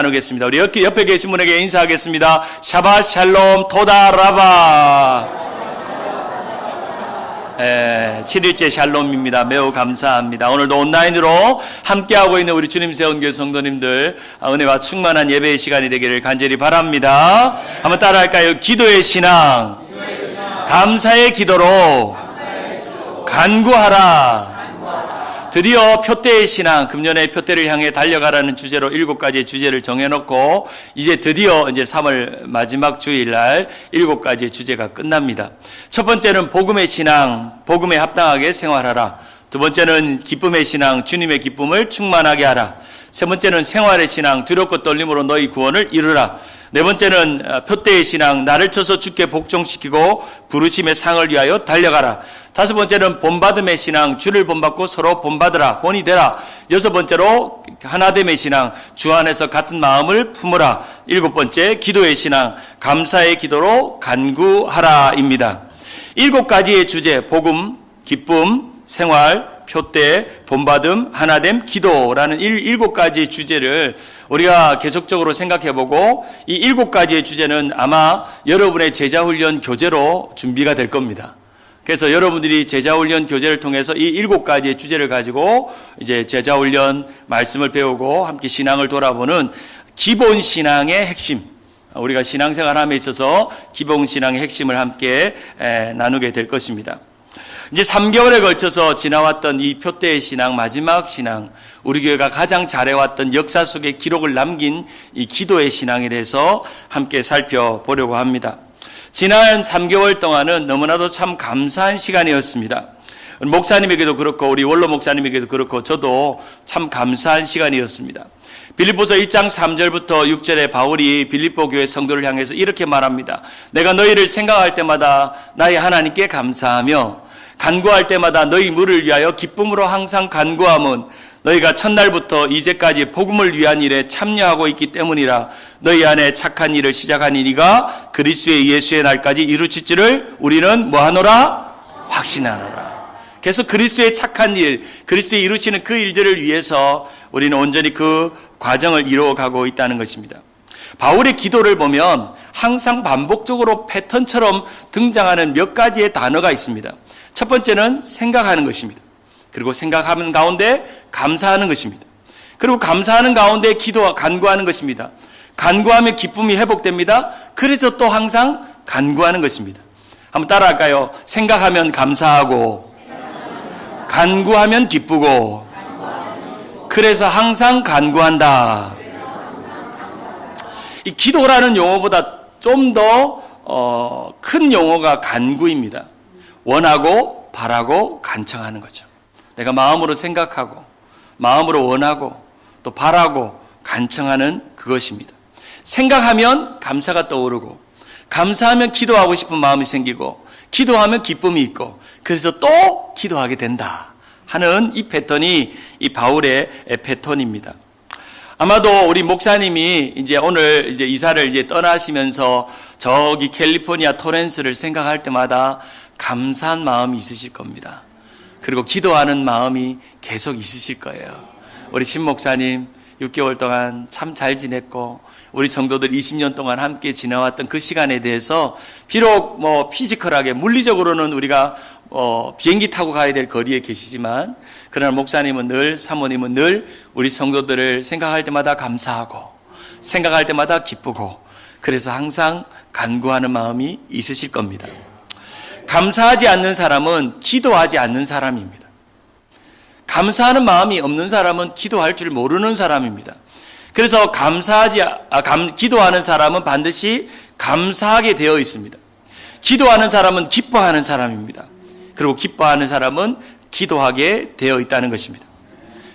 나누겠습니다. 우리 옆에 계신 분에게 인사하겠습니다. 샤바 샬롬 토다라바. 7일째 샬롬입니다. 매우 감사합니다. 오늘도 온라인으로 함께하고 있는 우리 주님 세운교회 성도님들 은혜와 충만한 예배의 시간이 되기를 간절히 바랍니다. 한번 따라할까요? 기도의 신앙, 감사의 기도로 간구하라. 드디어 표대의 신앙, 금년의 표대를 향해 달려가라는 주제로 7가지의 주제를 정해놓고 이제 드디어 3월 마지막 주일날 7가지의 주제가 끝납니다. 첫 번째는 복음의 신앙, 복음에 합당하게 생활하라. 두 번째는 기쁨의 신앙, 주님의 기쁨을 충만하게 하라. 세 번째는 생활의 신앙, 두렵고 떨림으로 너희 구원을 이루라. 네 번째는 표대의 신앙, 나를 쳐서 주께 복종시키고 부르심의 상을 위하여 달려가라. 다섯 번째는 본받음의 신앙, 주를 본받고 서로 본받으라, 본이 되라. 여섯 번째로 하나됨의 신앙, 주 안에서 같은 마음을 품으라. 일곱 번째 기도의 신앙, 감사의 기도로 간구하라입니다. 7가지의 주제, 복음, 기쁨, 생활, 표대, 본받음, 하나됨, 기도라는 7가지 주제를 우리가 계속적으로 생각해보고 이 7가지의 주제는 아마 여러분의 제자훈련 교재로 준비가 될 겁니다. 그래서 여러분들이 제자훈련 교재를 통해서 이 7가지의 주제를 가지고 이제 제자훈련 말씀을 배우고 함께 신앙을 돌아보는 기본 신앙의 핵심, 우리가 신앙생활함에 있어서 기본 신앙의 핵심을 함께 나누게 될 것입니다. 이제 3개월에 걸쳐서 지나왔던 이 표대의 신앙, 마지막 신앙, 우리 교회가 가장 잘해왔던 역사 속에 기록을 남긴 이 기도의 신앙에 대해서 함께 살펴보려고 합니다. 지난 3개월 동안은 너무나도 참 감사한 시간이었습니다. 목사님에게도 그렇고 우리 원로 목사님에게도 그렇고 저도 참 감사한 시간이었습니다. 빌립보서 1장 3절부터 6절에 바울이 빌립보 교회 성도를 향해서 이렇게 말합니다. 내가 너희를 생각할 때마다 나의 하나님께 감사하며 간구할 때마다 너희 물을 위하여 기쁨으로 항상 간구함은 너희가 첫날부터 이제까지 복음을 위한 일에 참여하고 있기 때문이라. 너희 안에 착한 일을 시작한 이가 그리스도의 예수의 날까지 이루칠 줄을 우리는 뭐하노라? 확신하노라. 그래서 그리스도의 착한 일, 그리스도의 이루시는 그 일들을 위해서 우리는 온전히 그 과정을 이루어가고 있다는 것입니다. 바울의 기도를 보면 항상 반복적으로 패턴처럼 등장하는 몇 가지의 단어가 있습니다. 첫 번째는 생각하는 것입니다. 그리고 생각하는 가운데 감사하는 것입니다. 그리고 감사하는 가운데 기도와 간구하는 것입니다. 간구하면 기쁨이 회복됩니다. 그래서 또 항상 간구하는 것입니다. 한번 따라할까요? 생각하면 감사하고 간구하면 기쁘고 그래서 항상 간구한다. 이 기도라는 용어보다 좀 더 큰 용어가 간구입니다. 원하고 바라고 간청하는 거죠. 내가 마음으로 생각하고 마음으로 원하고 또 바라고 간청하는 그것입니다. 생각하면 감사가 떠오르고 감사하면 기도하고 싶은 마음이 생기고 기도하면 기쁨이 있고 그래서 또 기도하게 된다 하는 이 패턴이 이 바울의 패턴입니다. 아마도 우리 목사님이 이제 오늘 이제 이사를 이제 떠나시면서 저기 캘리포니아 토렌스를 생각할 때마다 감사한 마음이 있으실 겁니다. 그리고 기도하는 마음이 계속 있으실 거예요. 우리 신 목사님 6개월 동안 참 잘 지냈고 우리 성도들 20년 동안 함께 지나왔던 그 시간에 대해서 비록 피지컬하게 물리적으로는 우리가 비행기 타고 가야 될 거리에 계시지만 그러나 목사님은 늘 사모님은 늘 우리 성도들을 생각할 때마다 감사하고 생각할 때마다 기쁘고 그래서 항상 간구하는 마음이 있으실 겁니다. 감사하지 않는 사람은 기도하지 않는 사람입니다. 감사하는 마음이 없는 사람은 기도할 줄 모르는 사람입니다. 그래서 기도하는 사람은 반드시 감사하게 되어 있습니다. 기도하는 사람은 기뻐하는 사람입니다. 그리고 기뻐하는 사람은 기도하게 되어 있다는 것입니다.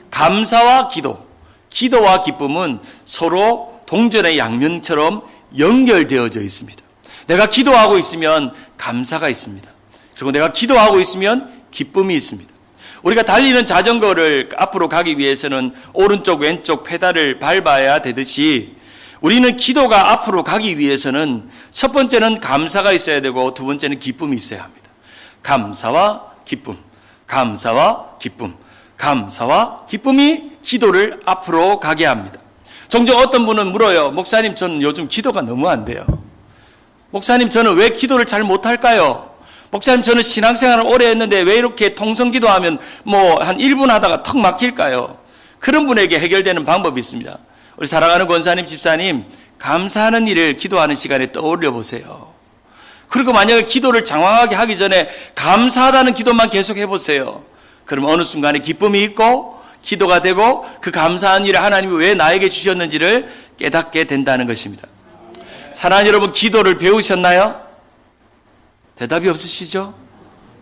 감사와 기도, 기도와 기쁨은 서로 동전의 양면처럼 연결되어져 있습니다. 내가 기도하고 있으면 감사가 있습니다. 그리고 내가 기도하고 있으면 기쁨이 있습니다. 우리가 달리는 자전거를 앞으로 가기 위해서는 오른쪽 왼쪽 페달을 밟아야 되듯이 우리는 기도가 앞으로 가기 위해서는 첫 번째는 감사가 있어야 되고 두 번째는 기쁨이 있어야 합니다. 감사와 기쁨, 감사와 기쁨, 감사와 기쁨이 기도를 앞으로 가게 합니다. 종종 어떤 분은 물어요. 목사님, 저는 요즘 기도가 너무 안 돼요. 목사님, 저는 왜 기도를 잘 못할까요? 목사님, 저는 신앙생활을 오래 했는데 왜 이렇게 통성기도하면 뭐 한 1분 하다가 턱 막힐까요? 그런 분에게 해결되는 방법이 있습니다. 우리 사랑하는 권사님, 집사님, 감사하는 일을 기도하는 시간에 떠올려 보세요. 그리고 만약에 기도를 장황하게 하기 전에 감사하다는 기도만 계속 해보세요. 그럼 어느 순간에 기쁨이 있고 기도가 되고 그 감사한 일을 하나님이 왜 나에게 주셨는지를 깨닫게 된다는 것입니다. 사랑하는 여러분, 기도를 배우셨나요? 대답이 없으시죠?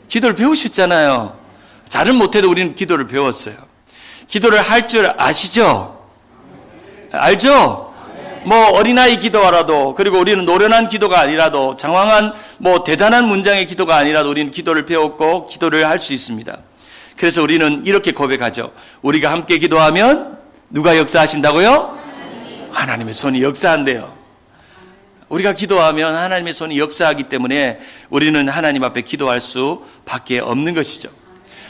기도를 배우셨잖아요. 잘은 못해도 우리는 기도를 배웠어요. 기도를 할 줄 아시죠? 알죠? 뭐 어린아이 기도라도, 그리고 우리는 노련한 기도가 아니라도, 장황한 뭐 대단한 문장의 기도가 아니라도 우리는 기도를 배웠고 기도를 할 수 있습니다. 그래서 우리는 이렇게 고백하죠. 우리가 함께 기도하면 누가 역사하신다고요? 하나님의 손이 역사한대요. 우리가 기도하면 하나님의 손이 역사하기 때문에 우리는 하나님 앞에 기도할 수밖에 없는 것이죠.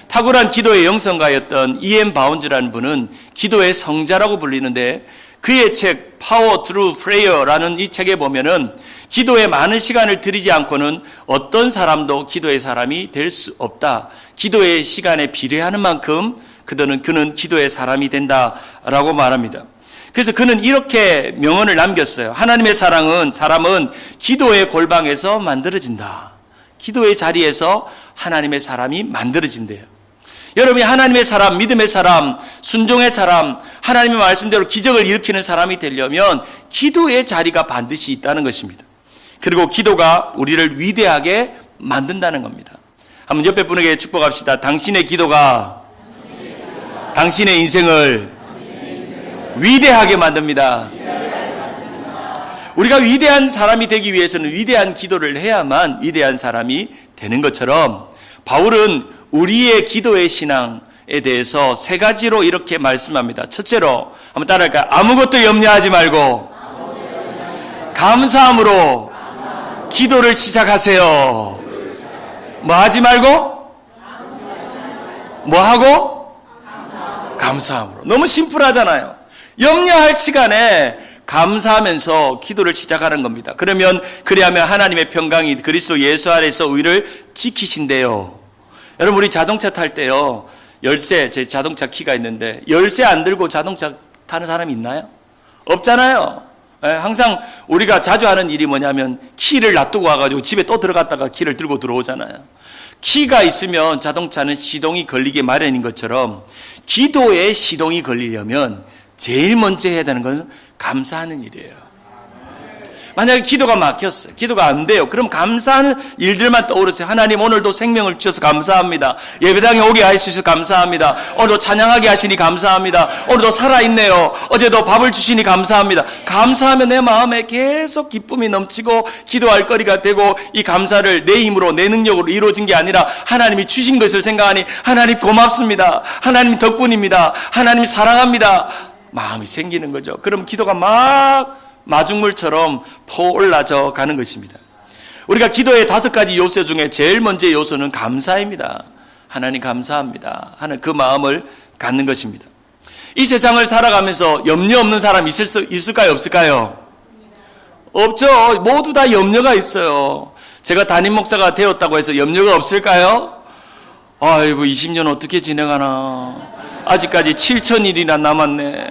탁월한 기도의 영성가였던 E.M. 바운즈라는 분은 기도의 성자라고 불리는데, 그의 책 Power Through Prayer라는 이 책에 보면은 기도에 많은 시간을 들이지 않고는 어떤 사람도 기도의 사람이 될 수 없다. 기도의 시간에 비례하는 만큼 그는 기도의 사람이 된다라고 말합니다. 그래서 그는 이렇게 명언을 남겼어요. 하나님의 사람은 기도의 골방에서 만들어진다. 기도의 자리에서 하나님의 사람이 만들어진대요. 여러분이 하나님의 사람, 믿음의 사람, 순종의 사람, 하나님의 말씀대로 기적을 일으키는 사람이 되려면 기도의 자리가 반드시 있다는 것입니다. 그리고 기도가 우리를 위대하게 만든다는 겁니다. 한번 옆에 분에게 축복합시다. 당신의 기도가 당신의 인생을 위대하게 만듭니다. 우리가 위대한 사람이 되기 위해서는 위대한 기도를 해야만 위대한 사람이 되는 것처럼, 바울은 우리의 기도의 신앙에 대해서 세 가지로 이렇게 말씀합니다. 첫째로 한번 따라할까요? 아무것도 염려하지 말고 감사함으로 기도를 시작하세요. 뭐 하지 말고? 뭐 하고? 감사함으로. 너무 심플하잖아요. 염려할 시간에 감사하면서 기도를 시작하는 겁니다. 그래야면 하나님의 평강이 그리스도 예수 안에서 우리를 지키신대요. 여러분, 우리 자동차 탈 때요, 열쇠, 제 자동차 키가 있는데 열쇠 안 들고 자동차 타는 사람이 있나요? 없잖아요. 항상 우리가 자주 하는 일이 뭐냐면 키를 놔두고 와가지고 집에 또 들어갔다가 키를 들고 들어오잖아요. 키가 있으면 자동차는 시동이 걸리게 마련인 것처럼 기도에 시동이 걸리려면 제일 먼저 해야 되는 것은 감사하는 일이에요. 만약에 기도가 막혔어요. 기도가 안 돼요. 그럼 감사하는 일들만 떠오르세요. 하나님, 오늘도 생명을 주셔서 감사합니다. 예배당에 오게 하셔서 감사합니다. 오늘도 찬양하게 하시니 감사합니다. 오늘도 살아있네요. 어제도 밥을 주시니 감사합니다. 감사하면 내 마음에 계속 기쁨이 넘치고 기도할 거리가 되고, 이 감사를 내 힘으로 내 능력으로 이루어진 게 아니라 하나님이 주신 것을 생각하니 하나님 고맙습니다. 하나님 덕분입니다. 하나님 사랑합니다. 마음이 생기는 거죠. 그럼 기도가 막 마중물처럼 퍼올라져 가는 것입니다. 우리가 기도의 5가지 요소 중에 제일 먼저 요소는 감사입니다. 하나님 감사합니다 하는 그 마음을 갖는 것입니다. 이 세상을 살아가면서 염려 없는 사람 있을까요? 없을까요? 없죠. 모두 다 염려가 있어요. 제가 담임 목사가 되었다고 해서 염려가 없을까요? 아이고, 20년 어떻게 진행하나. 아직까지 7,000일이나 남았네.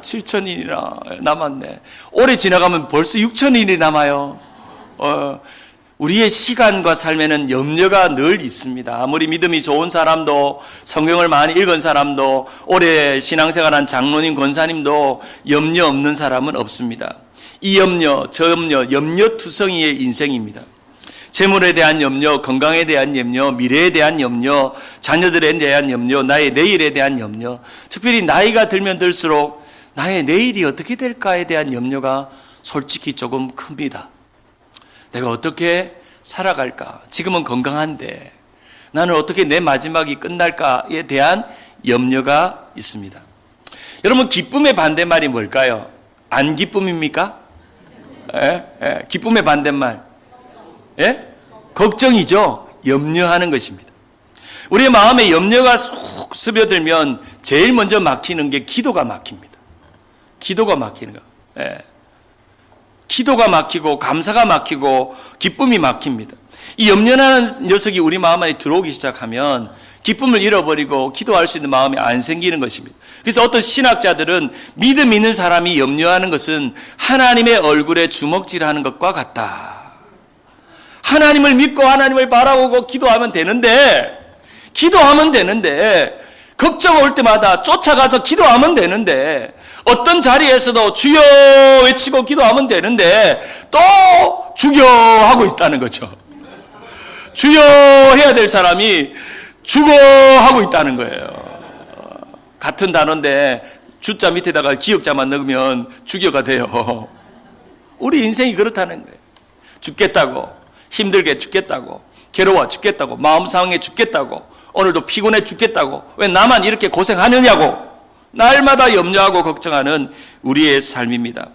7,000일이나 남았네. 올해 지나가면 벌써 6,000일이 남아요. 우리의 시간과 삶에는 염려가 늘 있습니다. 아무리 믿음이 좋은 사람도, 성경을 많이 읽은 사람도, 오래 신앙생활한 장로님, 권사님도 염려 없는 사람은 없습니다. 이 염려, 저 염려, 염려투성이의 인생입니다. 재물에 대한 염려, 건강에 대한 염려, 미래에 대한 염려, 자녀들에 대한 염려, 나의 내일에 대한 염려, 특별히 나이가 들면 들수록 나의 내일이 어떻게 될까에 대한 염려가 솔직히 조금 큽니다. 내가 어떻게 살아갈까? 지금은 건강한데 나는 어떻게 내 마지막이 끝날까에 대한 염려가 있습니다. 여러분, 기쁨의 반대말이 뭘까요? 안 기쁨입니까? 기쁨의 반대말. 예? 걱정이죠. 염려하는 것입니다. 우리의 마음에 염려가 쏙 스며들면 제일 먼저 막히는 게 기도가 막힙니다. 기도가 막히는 거. 예. 기도가 막히고 감사가 막히고 기쁨이 막힙니다. 이 염려하는 녀석이 우리 마음 안에 들어오기 시작하면 기쁨을 잃어버리고 기도할 수 있는 마음이 안 생기는 것입니다. 그래서 어떤 신학자들은 믿음 있는 사람이 염려하는 것은 하나님의 얼굴에 주먹질하는 것과 같다. 하나님을 믿고 하나님을 바라보고 기도하면 되는데 걱정 올 때마다 쫓아가서 기도하면 되는데 어떤 자리에서도 주여 외치고 기도하면 되는데 또 죽여 하고 있다는 거죠. 주여 해야 될 사람이 죽어 하고 있다는 거예요. 같은 단어인데 주자 밑에다가 기역자만 넣으면 죽여가 돼요. 우리 인생이 그렇다는 거예요. 죽겠다고, 힘들게 죽겠다고, 괴로워 죽겠다고, 마음 상해 죽겠다고, 오늘도 피곤해 죽겠다고, 왜 나만 이렇게 고생하느냐고 날마다 염려하고 걱정하는 우리의 삶입니다.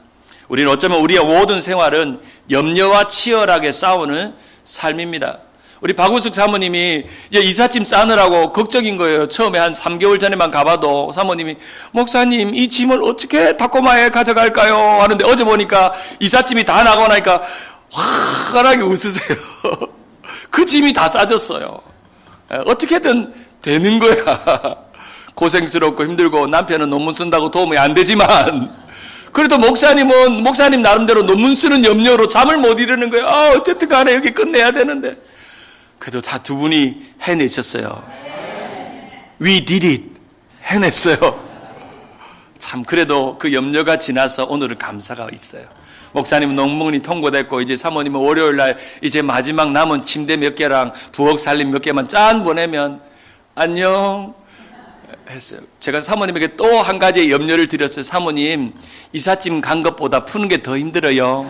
우리는 어쩌면 우리의 모든 생활은 염려와 치열하게 싸우는 삶입니다. 우리 박우숙 사모님이 이제 이삿짐 싸느라고 걱정인 거예요. 처음에 한 3개월 전에만 가봐도 사모님이 목사님 이 짐을 어떻게 타코마에 가져갈까요? 하는데 어제 보니까 이삿짐이 다 나가고 나니까 화끈하게 웃으세요. 그 짐이 다 싸졌어요. 어떻게든 되는 거야. 고생스럽고 힘들고 남편은 논문 쓴다고 도움이 안 되지만 그래도 목사님은 목사님 나름대로 논문 쓰는 염려로 잠을 못 이루는 거예요. 어쨌든 간에 여기 끝내야 되는데 그래도 다 두 분이 해내셨어요. We did it. 해냈어요. 참 그래도 그 염려가 지나서 오늘은 감사가 있어요. 목사님은 논문이 통과됐고 이제 사모님은 월요일 날 이제 마지막 남은 침대 몇 개랑 부엌 살림 몇 개만 짠 보내면 안녕 했어요. 제가 사모님에게 또 한 가지 염려를 드렸어요. 사모님 이삿짐 간 것보다 푸는 게 더 힘들어요.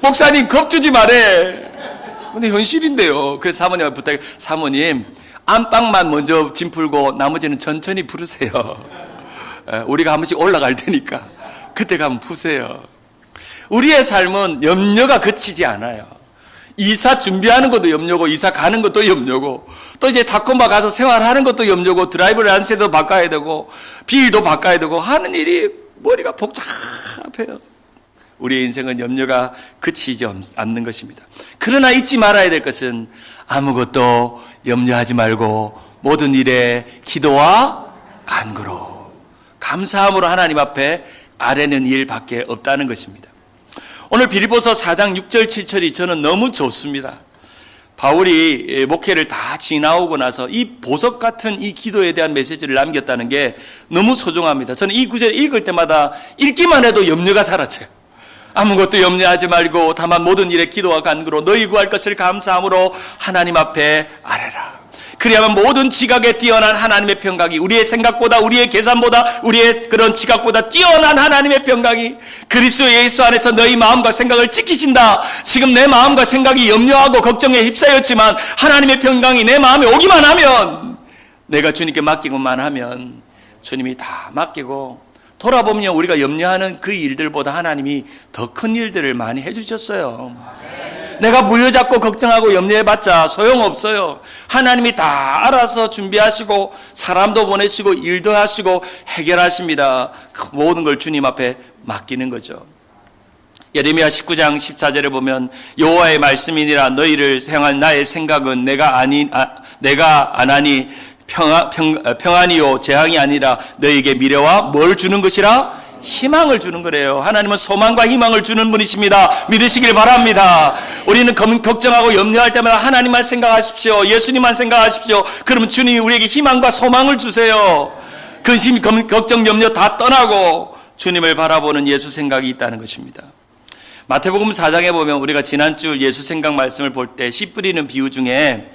목사님 겁주지 말해. 근데 현실인데요. 그래서 사모님한테 부탁해. 사모님 안방만 먼저 짐 풀고 나머지는 천천히 풀으세요. 우리가 한 번씩 올라갈 테니까 그때 가면 푸세요. 우리의 삶은 염려가 그치지 않아요. 이사 준비하는 것도 염려고 이사 가는 것도 염려고 또 이제 타코마 가서 생활하는 것도 염려고 드라이브 란셋도 바꿔야 되고 비일도 바꿔야 되고 하는 일이 머리가 복잡해요. 우리의 인생은 염려가 그치지 않는 것입니다. 그러나 잊지 말아야 될 것은 아무것도 염려하지 말고 모든 일에 기도와 간구로 감사함으로 하나님 앞에 아뢰는 일밖에 없다는 것입니다. 오늘 빌립보서 4장 6절 7절이 저는 너무 좋습니다. 바울이 목회를 다 지나오고 나서 이 보석 같은 이 기도에 대한 메시지를 남겼다는 게 너무 소중합니다. 저는 이 구절 읽을 때마다 읽기만 해도 염려가 사라져요. 아무것도 염려하지 말고 다만 모든 일에 기도와 간구로 너희 구할 것을 감사함으로 하나님 앞에 아뢰라. 그리하면 모든 지각에 뛰어난 하나님의 평강이 우리의 생각보다 우리의 계산보다 우리의 그런 지각보다 뛰어난 하나님의 평강이 그리스도 예수 안에서 너희 마음과 생각을 지키신다. 지금 내 마음과 생각이 염려하고 걱정에 휩싸였지만 하나님의 평강이 내 마음에 오기만 하면 내가 주님께 맡기고만 하면 주님이 다 맡기고 돌아보면 우리가 염려하는 그 일들보다 하나님이 더 큰 일들을 많이 해주셨어요. 내가 부여잡고 걱정하고 염려해봤자 소용없어요. 하나님이 다 알아서 준비하시고 사람도 보내시고 일도 하시고 해결하십니다. 그 모든 걸 주님 앞에 맡기는 거죠. 예레미야 19장 14절에 보면 여호와의 말씀이니라 너희를 향한 나의 생각은 내가 안 하니 평안이요 재앙이 아니라 너희에게 미래와 뭘 주는 것이라? 희망을 주는 거래요. 하나님은 소망과 희망을 주는 분이십니다. 믿으시길 바랍니다. 우리는 걱정하고 염려할 때마다 하나님만 생각하십시오. 예수님만 생각하십시오. 그러면 주님이 우리에게 희망과 소망을 주세요. 근심, 걱정, 염려 다 떠나고 주님을 바라보는 예수 생각이 있다는 것입니다. 마태복음 4장에 보면 우리가 지난주 예수 생각 말씀을 볼 때 씨 뿌리는 비유 중에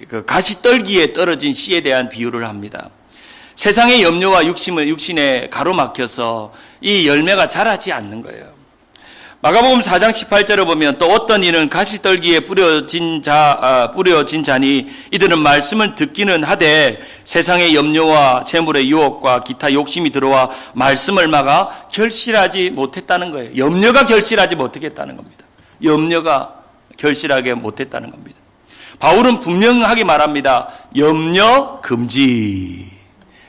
그 가시떨기에 떨어진 씨에 대한 비유를 합니다. 세상의 염려와 육신에 가로막혀서 이 열매가 자라지 않는 거예요. 마가복음 4장 18절을 보면 또 어떤 이는 가시떨기에 뿌려진 자니 이들은 말씀을 듣기는 하되 세상의 염려와 재물의 유혹과 기타 욕심이 들어와 말씀을 막아 결실하지 못했다는 거예요. 염려가 결실하지 못하겠다는 겁니다. 염려가 결실하게 못했다는 겁니다. 바울은 분명하게 말합니다. 염려 금지.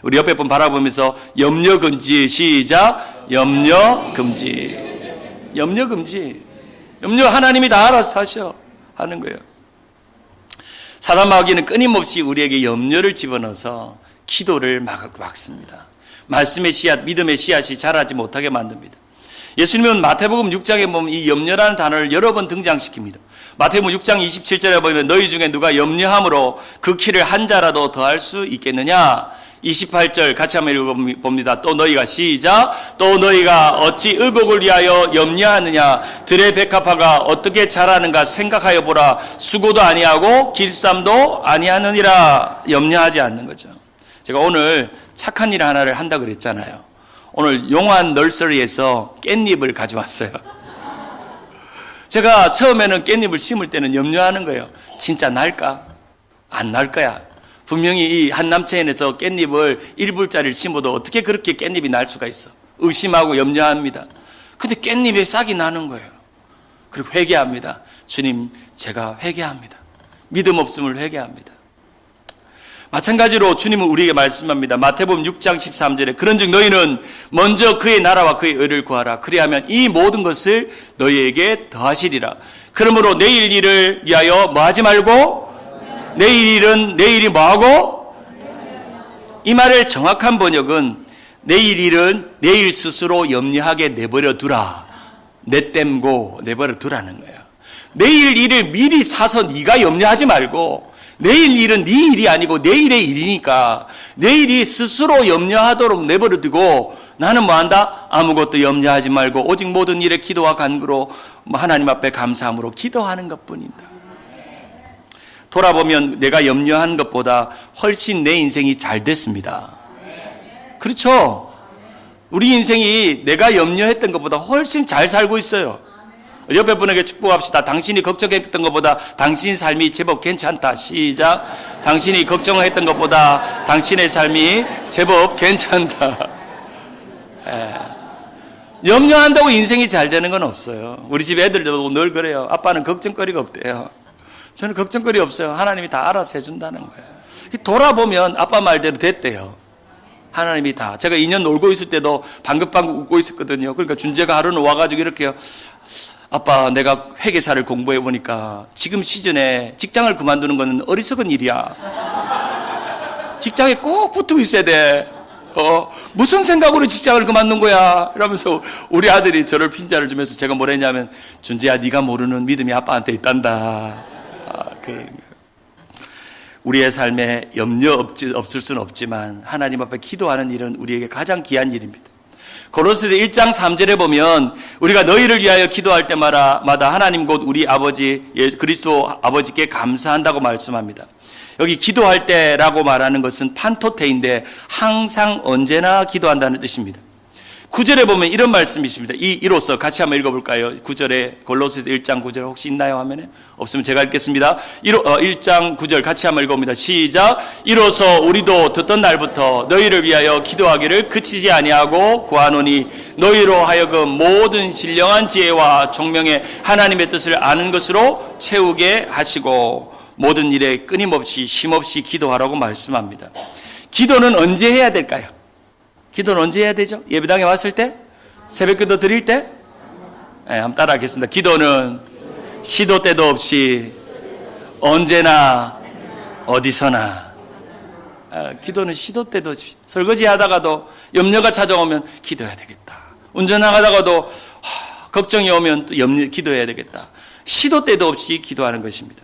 우리 옆에 분 바라보면서 염려 금지. 시작. 염려 금지. 염려 금지. 염려 하나님이 다 알아서 하셔 하는 거예요. 사단 마귀는 끊임없이 우리에게 염려를 집어넣어서 기도를 막습니다. 말씀의 씨앗, 믿음의 씨앗이 자라지 못하게 만듭니다. 예수님은 마태복음 6장에 보면 이 염려라는 단어를 여러 번 등장시킵니다. 마태복음 6장 27절에 보면 너희 중에 누가 염려함으로 그 키를 한 자라도 더할 수 있겠느냐? 28절 같이 한번 읽어봅니다. 또 너희가 시작. 또 너희가 어찌 의복을 위하여 염려하느냐? 들의 백합화가 어떻게 자라는가 생각하여 보라. 수고도 아니하고 길쌈도 아니하느니라. 염려하지 않는 거죠. 제가 오늘 착한 일 하나를 한다 그랬잖아요. 오늘 용환 널서리에서 깻잎을 가져왔어요. 제가 처음에는 깻잎을 심을 때는 염려하는 거예요. 진짜 날까? 안 날 거야. 분명히 이 한남체인에서 깻잎을 1불짜리를 심어도 어떻게 그렇게 깻잎이 날 수가 있어? 의심하고 염려합니다. 근데 깻잎에 싹이 나는 거예요. 그리고 회개합니다. 주님, 제가 회개합니다. 믿음 없음을 회개합니다. 마찬가지로 주님은 우리에게 말씀합니다. 마태복음 6장 13절에 그런즉 너희는 먼저 그의 나라와 그의 의를 구하라. 그리하면 이 모든 것을 너희에게 더하시리라. 그러므로 내일 일을 위하여 뭐 하지 말고 내일 일은 내일이 뭐하고? 이 말의 정확한 번역은 내일 일은 내일 스스로 염려하게 내버려 두라. 내땜고 내버려 두라는 거예요. 내일 일을 미리 사서 네가 염려하지 말고 내일 일은 네 일이 아니고 내일의 일이니까 내일이 스스로 염려하도록 내버려 두고 나는 뭐한다? 아무것도 염려하지 말고 오직 모든 일에 기도와 간구로 하나님 앞에 감사함으로 기도하는 것뿐이다. 돌아보면 내가 염려한 것보다 훨씬 내 인생이 잘 됐습니다. 그렇죠? 우리 인생이 내가 염려했던 것보다 훨씬 잘 살고 있어요. 옆에 분에게 축복합시다. 당신이 걱정했던 것보다 당신 삶이 제법 괜찮다. 시작. 당신이 걱정했던 것보다 당신의 삶이 제법 괜찮다. 염려한다고 인생이 잘 되는 건 없어요. 우리 집 애들도 늘 그래요. 아빠는 걱정거리가 없대요. 저는 걱정거리 없어요. 하나님이 다 알아서 해준다는 거예요. 돌아보면 아빠 말대로 됐대요. 하나님이 다. 제가 2년 놀고 있을 때도 방긋방긋 웃고 있었거든요. 그러니까 준재가 하루는 와가지고 이렇게요. 아빠, 내가 회계사를 공부해 보니까 지금 시즌에 직장을 그만두는 것은 어리석은 일이야. 직장에 꼭 붙어 있어야 돼. 무슨 생각으로 직장을 그만둔 거야? 이러면서 우리 아들이 저를 핀자를 주면서 제가 뭐라 했냐면 준재야, 네가 모르는 믿음이 아빠한테 있단다. 우리의 삶에 염려 없을 수는 없지만 하나님 앞에 기도하는 일은 우리에게 가장 귀한 일입니다. 고린도서 1장 3절에 보면 우리가 너희를 위하여 기도할 때마다 하나님 곧 우리 아버지 그리스도 아버지께 감사한다고 말씀합니다. 여기 기도할 때라고 말하는 것은 판토테인데 항상 언제나 기도한다는 뜻입니다. 9절에 보면 이런 말씀이 있습니다. 이로써 같이 한번 읽어볼까요? 9절에 골로새서 1장 9절 혹시 있나요? 화면에? 없으면 제가 읽겠습니다. 1장 9절 같이 한번 읽어봅니다. 시작. 이로써 우리도 듣던 날부터 너희를 위하여 기도하기를 그치지 아니하고 구하노니 너희로 하여금 모든 신령한 지혜와 총명의 하나님의 뜻을 아는 것으로 채우게 하시고 모든 일에 끊임없이 쉼없이 기도하라고 말씀합니다. 기도는 언제 해야 될까요? 기도는 언제 해야 되죠? 예배당에 왔을 때? 새벽기도 드릴 때? 네, 한번 따라하겠습니다. 기도는 시도 때도 없이 언제나 어디서나. 기도는 시도 때도 없이. 설거지 하다가도 염려가 찾아오면 기도해야 되겠다. 운전하다가도 걱정이 오면 또 기도해야 되겠다. 시도 때도 없이 기도하는 것입니다.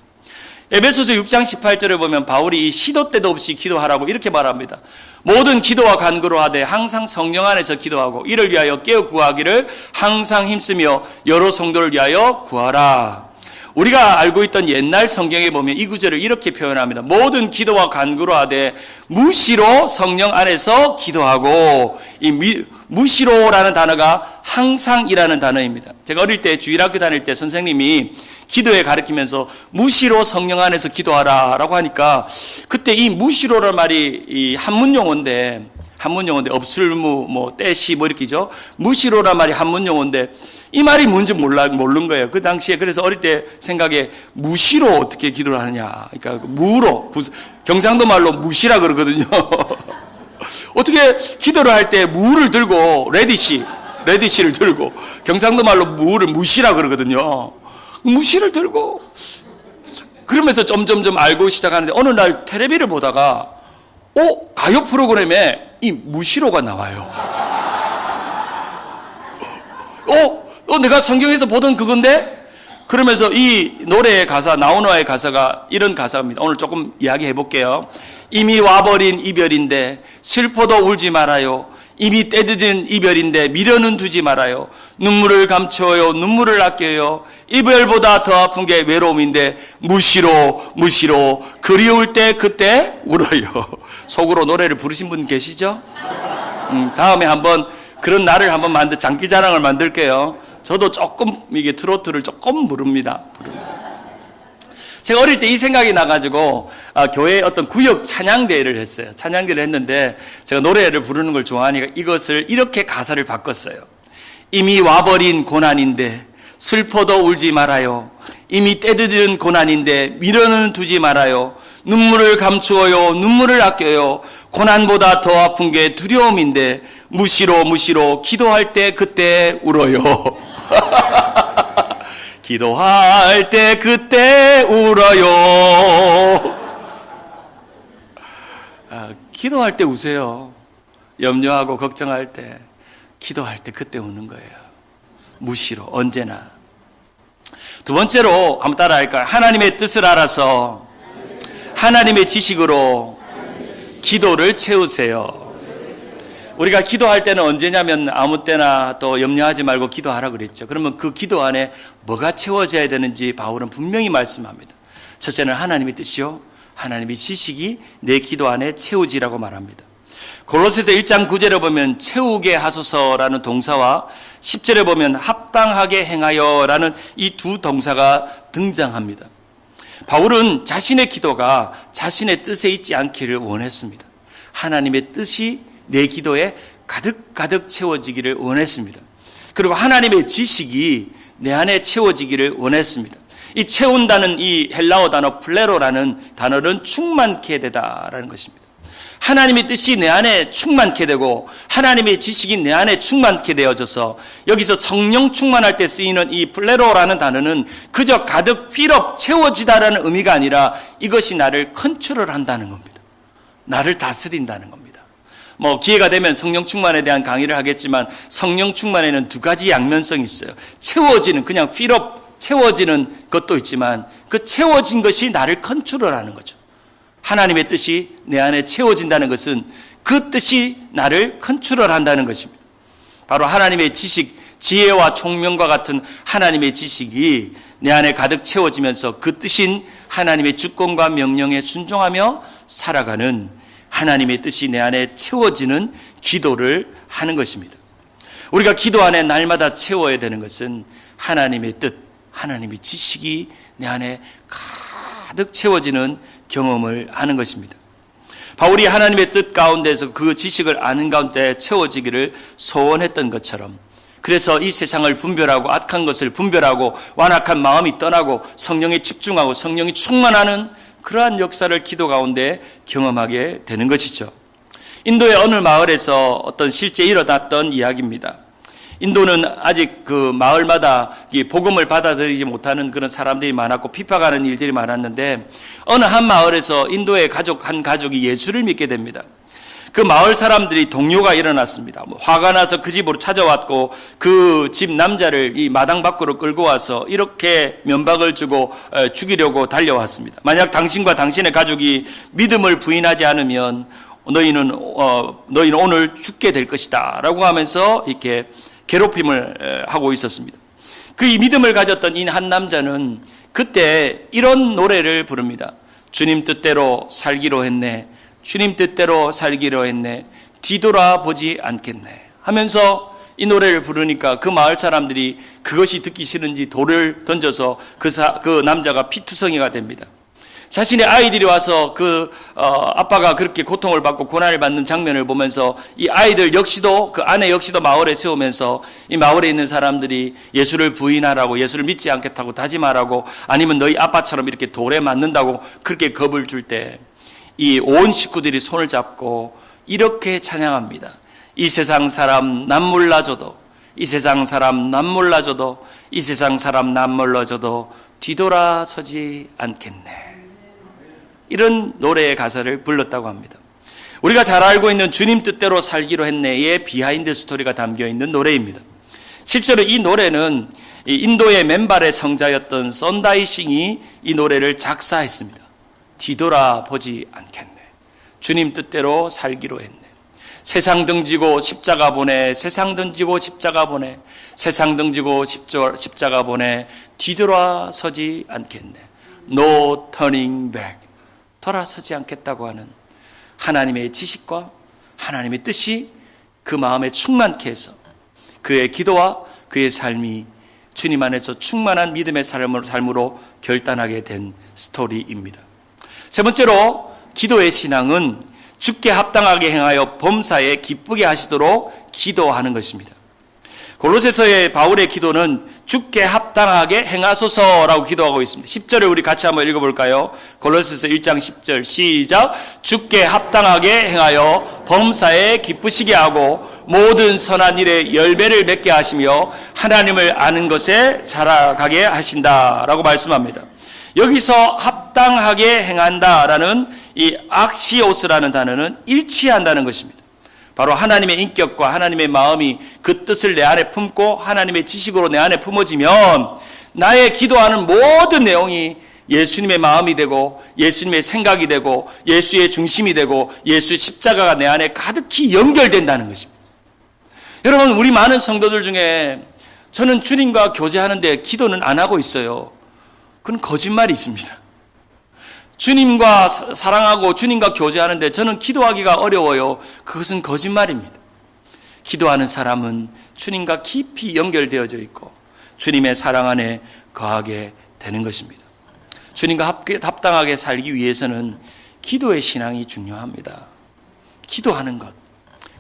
에베소서 6장 18절에 보면 바울이 이 시도 때도 없이 기도하라고 이렇게 말합니다. 모든 기도와 간구로 하되 항상 성령 안에서 기도하고 이를 위하여 깨어 구하기를 항상 힘쓰며 여러 성도를 위하여 구하라. 우리가 알고 있던 옛날 성경에 보면 이 구절을 이렇게 표현합니다. 모든 기도와 간구로 하되 무시로 성령 안에서 기도하고, 이 무시로라는 단어가 항상이라는 단어입니다. 제가 어릴 때 주일학교 다닐 때 선생님이 기도에 가르치면서 무시로 성령 안에서 기도하라라고 하니까 그때 이 무시로라는 말이 이 한문 용어인데 없을무 떼시 이렇게죠. 무시로란 말이 한문 용어인데 이 말이 뭔지 모르는 거예요. 그 당시에. 그래서 어릴 때 생각에 무시로 어떻게 기도를 하느냐. 그러니까 무로, 경상도 말로 무시라 그러거든요. 어떻게 기도를 할 때 무를 들고 레디시를 들고, 경상도 말로 무를 무시라 그러거든요. 무시를 들고 그러면서 점점점 알고 시작하는데, 어느 날 텔레비를 보다가 가요 프로그램에 이 무시로가 나와요. 내가 성경에서 보던 그건데? 그러면서 이 노래의 가사, 나훈아의 가사가 이런 가사입니다. 오늘 조금 이야기해 볼게요. 이미 와버린 이별인데 슬퍼도 울지 말아요. 이미 때늦은 이별인데 미련은 두지 말아요. 눈물을 감춰요. 눈물을 아껴요. 이별보다 더 아픈 게 외로움인데 무시로 그리울 때 그때 울어요. 속으로 노래를 부르신 분 계시죠? 다음에 한번 그런 날을 한번 장기자랑을 만들게요. 저도 조금 이게 트로트를 조금 부릅니다. 제가 어릴 때 이 생각이 나가지고 교회에 어떤 구역 찬양대회를 했어요. 찬양대회를 했는데 제가 노래를 부르는 걸 좋아하니까 이것을 이렇게 가사를 바꿨어요. 이미 와버린 고난인데 슬퍼도 울지 말아요. 이미 때늦은 고난인데 미련은 두지 말아요. 눈물을 감추어요. 눈물을 아껴요. 고난보다 더 아픈 게 두려움인데 무시로 기도할 때 그때 울어요. 기도할 때 그때 울어요. 기도할 때 우세요. 염려하고 걱정할 때, 기도할 때 그때 우는 거예요. 무시로, 언제나. 두 번째로 한번 따라 할까요? 하나님의 뜻을 알아서 하나님의 지식으로 기도를 채우세요. 우리가 기도할 때는 언제냐면 아무 때나 또 염려하지 말고 기도하라 그랬죠. 그러면 그 기도 안에 뭐가 채워져야 되는지 바울은 분명히 말씀합니다. 첫째는 하나님의 뜻이요, 하나님의 지식이 내 기도 안에 채우지라고 말합니다. 골로새서 1장 9절에 보면 채우게 하소서라는 동사와 10절에 보면 합당하게 행하여라는 이 두 동사가 등장합니다. 바울은 자신의 기도가 자신의 뜻에 있지 않기를 원했습니다. 하나님의 뜻이 내 기도에 가득 채워지기를 원했습니다. 그리고 하나님의 지식이 내 안에 채워지기를 원했습니다. 이 채운다는 이 헬라어 단어 플레로라는 단어는 충만케 되다라는 것입니다. 하나님의 뜻이 내 안에 충만케 되고 하나님의 지식이 내 안에 충만케 되어져서, 여기서 성령 충만할 때 쓰이는 이 플레로라는 단어는 그저 가득 필업 채워지다라는 의미가 아니라 이것이 나를 컨트롤 한다는 겁니다. 나를 다스린다는 겁니다. 기회가 되면 성령 충만에 대한 강의를 하겠지만, 성령 충만에는 두 가지 양면성이 있어요. 채워지는, 그냥 필업 채워지는 것도 있지만 그 채워진 것이 나를 컨트롤하는 거죠. 하나님의 뜻이 내 안에 채워진다는 것은 그 뜻이 나를 컨트롤한다는 것입니다. 바로 하나님의 지식, 지혜와 총명과 같은 하나님의 지식이 내 안에 가득 채워지면서 그 뜻인 하나님의 주권과 명령에 순종하며 살아가는, 하나님의 뜻이 내 안에 채워지는 기도를 하는 것입니다. 우리가 기도 안에 날마다 채워야 되는 것은 하나님의 뜻, 하나님의 지식이 내 안에 가득 채워지는 경험을 하는 것입니다. 바울이 하나님의 뜻 가운데서 그 지식을 아는 가운데 채워지기를 소원했던 것처럼, 그래서 이 세상을 분별하고 악한 것을 분별하고 완악한 마음이 떠나고 성령에 집중하고 성령이 충만하는 그러한 역사를 기도 가운데 경험하게 되는 것이죠. 인도의 어느 마을에서 어떤 실제 일어났던 이야기입니다. 인도는 아직 그 마을마다 복음을 받아들이지 못하는 그런 사람들이 많았고 핍박하는 일들이 많았는데, 어느 한 마을에서 인도의 한 가족이 예수를 믿게 됩니다. 그 마을 사람들이 동요가 일어났습니다. 화가 나서 그 집으로 찾아왔고 그 집 남자를 이 마당 밖으로 끌고 와서 이렇게 면박을 주고 죽이려고 달려왔습니다. 만약 당신과 당신의 가족이 믿음을 부인하지 않으면 너희는 오늘 죽게 될 것이다 라고 하면서 이렇게 괴롭힘을 하고 있었습니다. 그 이 믿음을 가졌던 이 한 남자는 그때 이런 노래를 부릅니다. 주님 뜻대로 살기로 했네. 주님 뜻대로 살기로 했네. 뒤돌아보지 않겠네 하면서 이 노래를 부르니까 그 마을 사람들이 그것이 듣기 싫은지 돌을 던져서 그 남자가 피투성이가 됩니다. 자신의 아이들이 와서 아빠가 그렇게 고통을 받고 고난을 받는 장면을 보면서 이 아이들 역시도, 그 아내 역시도 마을에 세우면서 이 마을에 있는 사람들이 예수를 부인하라고, 예수를 믿지 않겠다고 다짐하라고, 아니면 너희 아빠처럼 이렇게 돌에 맞는다고 그렇게 겁을 줄 때 이 온 식구들이 손을 잡고 이렇게 찬양합니다. 이 세상 사람 남 몰라줘도, 이 세상 사람 남 몰라줘도, 이 세상 사람 남 몰라줘도 뒤돌아서지 않겠네. 이런 노래의 가사를 불렀다고 합니다. 우리가 잘 알고 있는 주님 뜻대로 살기로 했네의 비하인드 스토리가 담겨 있는 노래입니다. 실제로 이 노래는 인도의 맨발의 성자였던 선다이싱이 이 노래를 작사했습니다. 뒤돌아보지 않겠네. 주님 뜻대로 살기로 했네. 세상 등지고 십자가 보내, 세상 등지고 십자가 보내, 세상 등지고 십자가 보내, 뒤돌아서지 않겠네. No turning back. 돌아서지 않겠다고 하는 하나님의 지식과 하나님의 뜻이 그 마음에 충만케 해서 그의 기도와 그의 삶이 주님 안에서 충만한 믿음의 삶으로 결단하게 된 스토리입니다. 세 번째로, 기도의 신앙은 주께 합당하게 행하여 범사에 기쁘게 하시도록 기도하는 것입니다. 골로새서의 바울의 기도는 주께 합당하게 행하소서라고 기도하고 있습니다. 10절을 우리 같이 한번 읽어볼까요? 골로새서 1장 10절 시작. 주께 합당하게 행하여 범사에 기쁘시게 하고 모든 선한 일에 열매를 맺게 하시며 하나님을 아는 것에 자라가게 하신다라고 말씀합니다. 여기서 합당하게 행한다라는 이 악시오스라는 단어는 일치한다는 것입니다. 바로 하나님의 인격과 하나님의 마음이 그 뜻을 내 안에 품고 하나님의 지식으로 내 안에 품어지면 나의 기도하는 모든 내용이 예수님의 마음이 되고 예수님의 생각이 되고 예수의 중심이 되고 예수의 십자가가 내 안에 가득히 연결된다는 것입니다. 여러분, 우리 많은 성도들 중에 저는 주님과 교제하는데 기도는 안 하고 있어요. 그건 거짓말이 있습니다. 주님과 사랑하고 주님과 교제하는데 저는 기도하기가 어려워요. 그것은 거짓말입니다. 기도하는 사람은 주님과 깊이 연결되어져 있고 주님의 사랑 안에 거하게 되는 것입니다. 주님과 합당하게 살기 위해서는 기도의 신앙이 중요합니다. 기도하는 것,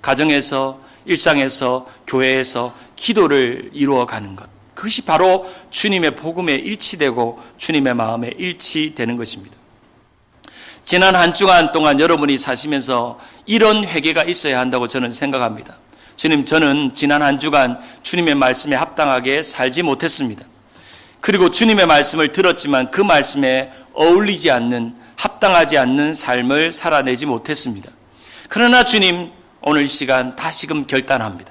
가정에서, 일상에서, 교회에서 기도를 이루어가는 것, 그것이 바로 주님의 복음에 일치되고 주님의 마음에 일치되는 것입니다. 지난 한 주간 동안 여러분이 사시면서 이런 회개가 있어야 한다고 저는 생각합니다. 주님, 저는 지난 한 주간 주님의 말씀에 합당하게 살지 못했습니다. 그리고 주님의 말씀을 들었지만 그 말씀에 어울리지 않는, 합당하지 않는 삶을 살아내지 못했습니다. 그러나 주님, 오늘 이 시간 다시금 결단합니다.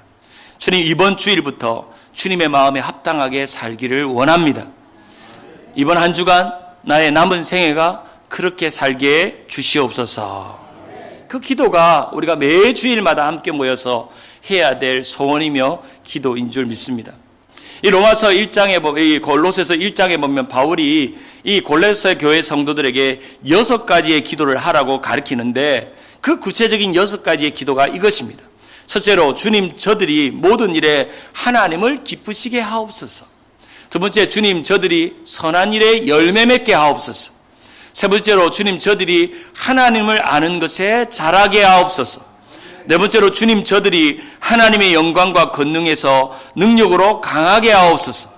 주님, 이번 주일부터 주님의 마음에 합당하게 살기를 원합니다. 이번 한 주간 나의 남은 생애가 그렇게 살게 주시옵소서. 그 기도가 우리가 매 주일마다 함께 모여서 해야 될 소원이며 기도인 줄 믿습니다. 이 로마서 1장에 보면, 이 골로새서 1장에 보면 바울이 이 골로새 교회 성도들에게 6가지의 기도를 하라고 가르치는데 그 구체적인 6가지의 기도가 이것입니다. 첫째로, 주님, 저들이 모든 일에 하나님을 기쁘시게 하옵소서. 두 번째, 주님, 저들이 선한 일에 열매 맺게 하옵소서. 세 번째로, 주님, 저들이 하나님을 아는 것에 자라게 하옵소서. 네 번째로, 주님, 저들이 하나님의 영광과 권능에서 능력으로 강하게 하옵소서.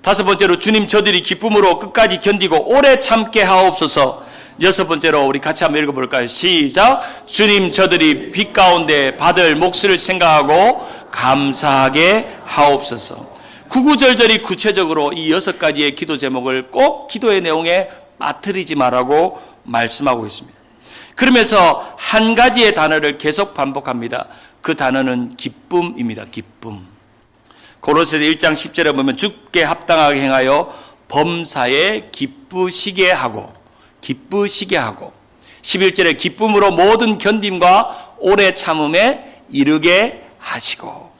다섯 번째로, 주님, 저들이 기쁨으로 끝까지 견디고 오래 참게 하옵소서. 여섯 번째로, 우리 같이 한번 읽어볼까요? 시작. 주님, 저들이 빛 가운데 받을 몫을 생각하고 감사하게 하옵소서. 구구절절히 구체적으로 이 6가지의 기도 제목을 꼭 기도의 내용에 빠뜨리지 말라고 말씀하고 있습니다. 그러면서 한 가지의 단어를 계속 반복합니다. 그 단어는 기쁨입니다. 기쁨. 골로새서 1장 10절에 보면 주께 합당하게 행하여 범사에 기쁘시게 하고 11절에 기쁨으로 모든 견딤과 오래 참음에 이르게 하시고,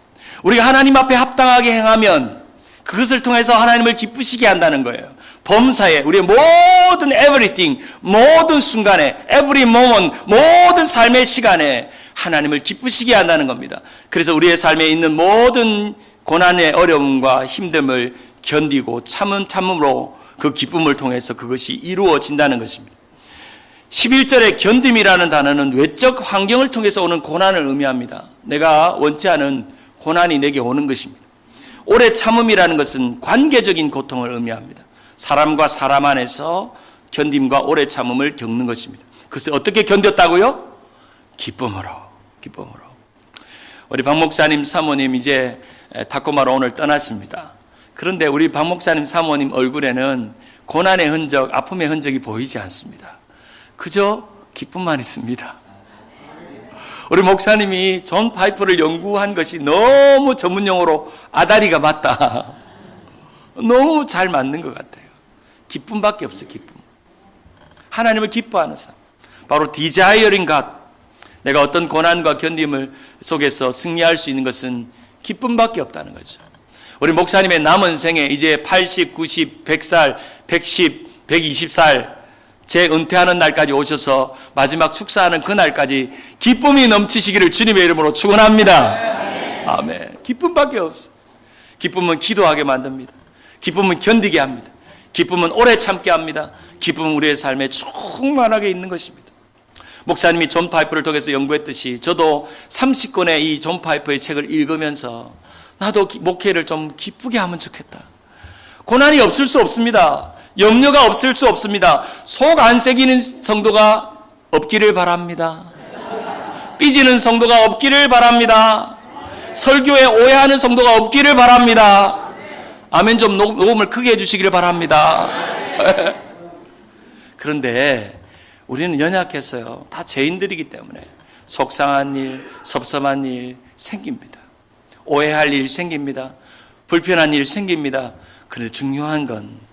우리가 하나님 앞에 합당하게 행하면 그것을 통해서 하나님을 기쁘시게 한다는 거예요. 범사에 우리의 모든 everything, 모든 순간에, every moment, 모든 삶의 시간에 하나님을 기쁘시게 한다는 겁니다. 그래서 우리의 삶에 있는 모든 고난의 어려움과 힘듦을 견디고 참음으로 그 기쁨을 통해서 그것이 이루어진다는 것입니다. 11절의 견딤이라는 단어는 외적 환경을 통해서 오는 고난을 의미합니다. 내가 원치 않은 고난이 내게 오는 것입니다. 오래 참음이라는 것은 관계적인 고통을 의미합니다. 사람과 사람 안에서 견딤과 오래 참음을 겪는 것입니다. 그것을 어떻게 견뎠다고요? 기쁨으로. 우리 박 목사님 사모님 이제 타코마로 오늘 떠났습니다. 그런데 우리 박 목사님 사모님 얼굴에는 고난의 흔적, 아픔의 흔적이 보이지 않습니다. 그저 기쁨만 있습니다. 우리 목사님이 존 파이프를 연구한 것이 너무 전문용어로 아다리가 맞다. 너무 잘 맞는 것 같아요. 기쁨밖에 없어요. 기쁨. 하나님을 기뻐하는 삶. 바로 디자이어링 갓. 내가 어떤 고난과 견딤을 속에서 승리할 수 있는 것은 기쁨밖에 없다는 거죠. 우리 목사님의 남은 생에 이제 80, 90, 100살, 110, 120살 제 은퇴하는 날까지 오셔서 마지막 축사하는 그날까지 기쁨이 넘치시기를 주님의 이름으로 축원합니다. 아멘. 기쁨밖에 없어요. 기쁨은 기도하게 만듭니다. 기쁨은 견디게 합니다. 기쁨은 오래 참게 합니다. 기쁨은 우리의 삶에 충만하게 있는 것입니다. 목사님이 존 파이프를 통해서 연구했듯이 저도 30권의 이 존 파이프의 책을 읽으면서 나도 목회를 좀 기쁘게 하면 좋겠다. 고난이 없을 수 없습니다. 염려가 없을 수 없습니다. 속 안 새기는 성도가 없기를 바랍니다. 삐지는 성도가 없기를 바랍니다. 설교에 오해하는 성도가 없기를 바랍니다. 아멘 좀 녹음을 크게 해주시기를 바랍니다. 그런데 우리는 연약해서요. 다 죄인들이기 때문에 속상한 일, 섭섭한 일 생깁니다. 오해할 일 생깁니다. 불편한 일 생깁니다. 그런데 중요한 건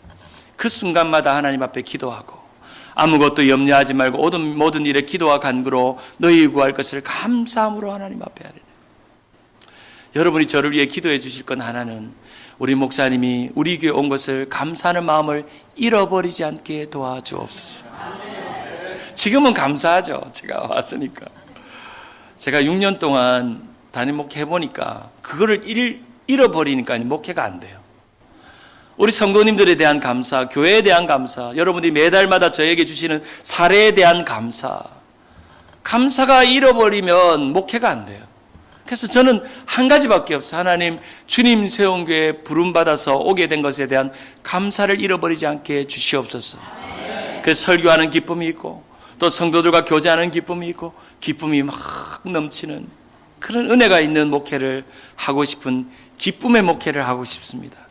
그 순간마다 하나님 앞에 기도하고 아무것도 염려하지 말고 모든 일에 기도와 간구로 너희 구할 것을 감사함으로 하나님 앞에 하리라. 여러분이 저를 위해 기도해 주실 건 하나는 우리 목사님이 우리 교회 온 것을 감사하는 마음을 잃어버리지 않게 도와주옵소서. 지금은 감사하죠. 제가 왔으니까. 제가 6년 동안 담임 목회 해보니까 그거를 잃어버리니까 목회가 안 돼요. 우리 성도님들에 대한 감사, 교회에 대한 감사, 여러분들이 매달마다 저에게 주시는 사례에 대한 감사가 잃어버리면 목회가 안 돼요. 그래서 저는 한 가지밖에 없어요. 하나님, 주님 세운 교회에 부름받아서 오게 된 것에 대한 감사를 잃어버리지 않게 주시옵소서. 그래서 설교하는 기쁨이 있고 또 성도들과 교제하는 기쁨이 있고 기쁨이 막 넘치는 그런 은혜가 있는 목회를 하고 싶은 기쁨의 목회를 하고 싶습니다.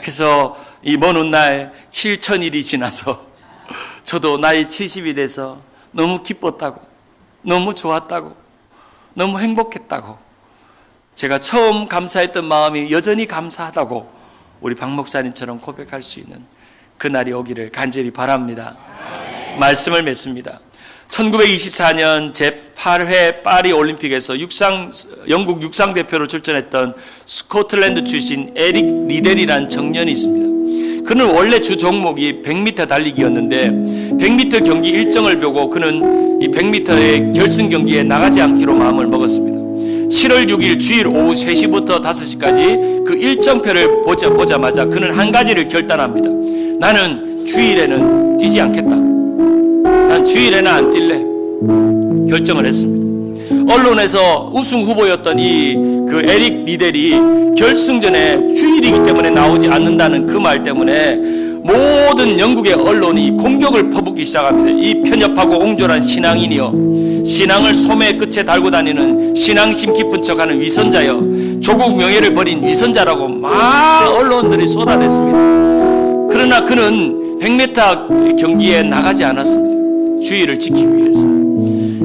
그래서 이 먼 훗날 7,000일이 지나서 저도 나이 70이 돼서 너무 기뻤다고, 너무 좋았다고, 너무 행복했다고, 제가 처음 감사했던 마음이 여전히 감사하다고 우리 박 목사님처럼 고백할 수 있는 그날이 오기를 간절히 바랍니다. 말씀을 맺습니다. 1924년 제8회 파리 올림픽에서 영국 육상 대표로 출전했던 스코틀랜드 출신 에릭 리델이라는 청년이 있습니다. 그는 원래 주 종목이 100m 달리기였는데 100m 경기 일정을 보고 그는 이 100m의 결승 경기에 나가지 않기로 마음을 먹었습니다. 7월 6일 주일 오후 3시부터 5시까지 그 일정표를 보자마자 그는 한 가지를 결단합니다. 나는 주일에는 뛰지 않겠다. 난 주일에는 안 뛸래. 결정을 했습니다. 언론에서 우승 후보였던 그 에릭 리델이 결승전에 주일이기 때문에 나오지 않는다는 그 말 때문에 모든 영국의 언론이 공격을 퍼붓기 시작합니다. 이 편협하고 옹졸한 신앙인이여, 신앙을 소매의 끝에 달고 다니는 신앙심 깊은 척하는 위선자여, 조국 명예를 버린 위선자라고 막 언론들이 쏟아냈습니다. 그러나 그는 100m 경기에 나가지 않았습니다. 주일을 지키기 위해서.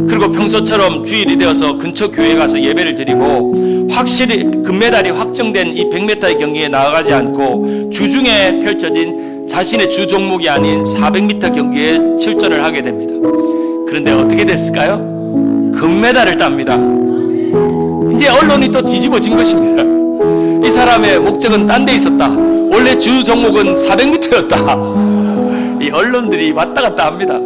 그리고 평소처럼 주일이 되어서 근처 교회에 가서 예배를 드리고 확실히 금메달이 확정된 이 100m의 경기에 나가지 않고 주중에 펼쳐진 자신의 주 종목이 아닌 400m 경기에 출전을 하게 됩니다. 그런데 어떻게 됐을까요? 금메달을 땁니다. 이제 언론이 또 뒤집어진 것입니다. 이 사람의 목적은 딴 데 있었다. 원래 주 종목은 400m였다. 이 언론들이 왔다 갔다 합니다.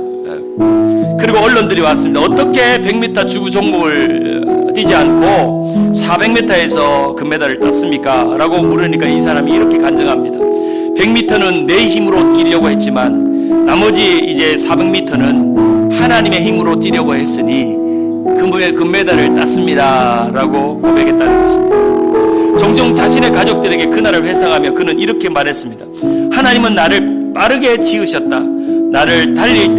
그리고 언론들이 왔습니다. 어떻게 100m 주 종목을 뛰지 않고 400m에서 금메달을 땄습니까? 라고 물으니까 이 사람이 이렇게 간증합니다. 100m는 내 힘으로 뛰려고 했지만 나머지 이제 400m는 하나님의 힘으로 뛰려고 했으니 금메달을 땄습니다 라고 고백했다는 것입니다. 종종 자신의 가족들에게 그날을 회상하며 그는 이렇게 말했습니다. 하나님은 나를 빠르게 지으셨다. 나는 달릴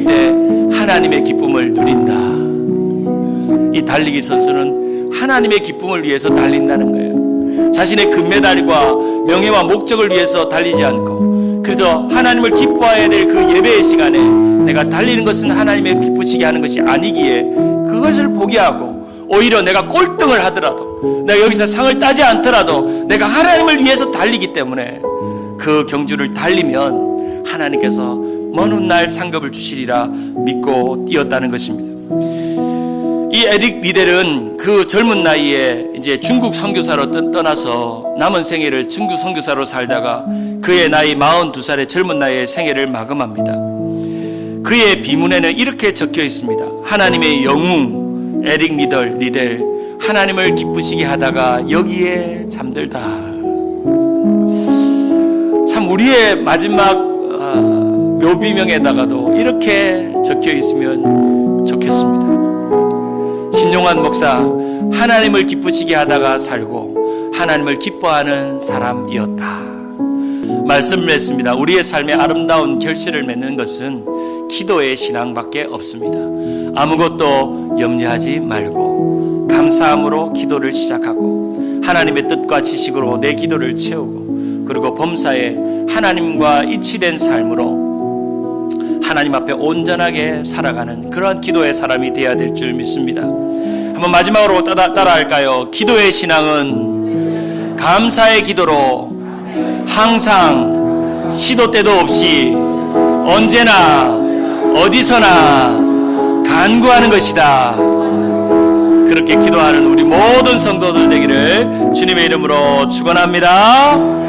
때 하나님의 기쁨을 누린다. 이 달리기 선수는 하나님의 기쁨을 위해서 달린다는 거예요. 자신의 금메달과 명예와 목적을 위해서 달리지 않고, 그래서 하나님을 기뻐해야 될 그 예배의 시간에 내가 달리는 것은 하나님의 기쁘시게 하는 것이 아니기에 그것을 포기하고, 오히려 내가 꼴등을 하더라도, 내가 여기서 상을 따지 않더라도 내가 하나님을 위해서 달리기 때문에 그 경주를 달리면 하나님께서 먼 훗날 상급을 주시리라 믿고 뛰었다는 것입니다. 이 에릭 리델은 그 젊은 나이에 이제 중국 선교사로 떠나서 남은 생애를 중국 선교사로 살다가 그의 나이 42살의 젊은 나이에 생애를 마감합니다. 그의 비문에는 이렇게 적혀 있습니다. 하나님의 영웅 에릭 리델, 하나님을 기쁘시게 하다가 여기에 잠들다. 참 우리의 마지막 묘비명에다가도 이렇게 적혀 있으면 좋겠습니다. 신용환 목사, 하나님을 기쁘시게 하다가 살고 하나님을 기뻐하는 사람이었다. 말씀을 했습니다. 우리의 삶에 아름다운 결실을 맺는 것은 기도의 신앙밖에 없습니다. 아무것도 염려하지 말고 감사함으로 기도를 시작하고 하나님의 뜻과 지식으로 내 기도를 채우고, 그리고 범사에 하나님과 일치된 삶으로 하나님 앞에 온전하게 살아가는 그러한 기도의 사람이 되어야 될 줄 믿습니다. 한번 마지막으로 따라할까요? 기도의 신앙은 감사의 기도로 항상 시도 때도 없이 언제나 어디서나 간구하는 것이다. 그렇게 기도하는 우리 모든 성도들 되기를 주님의 이름으로 축원합니다.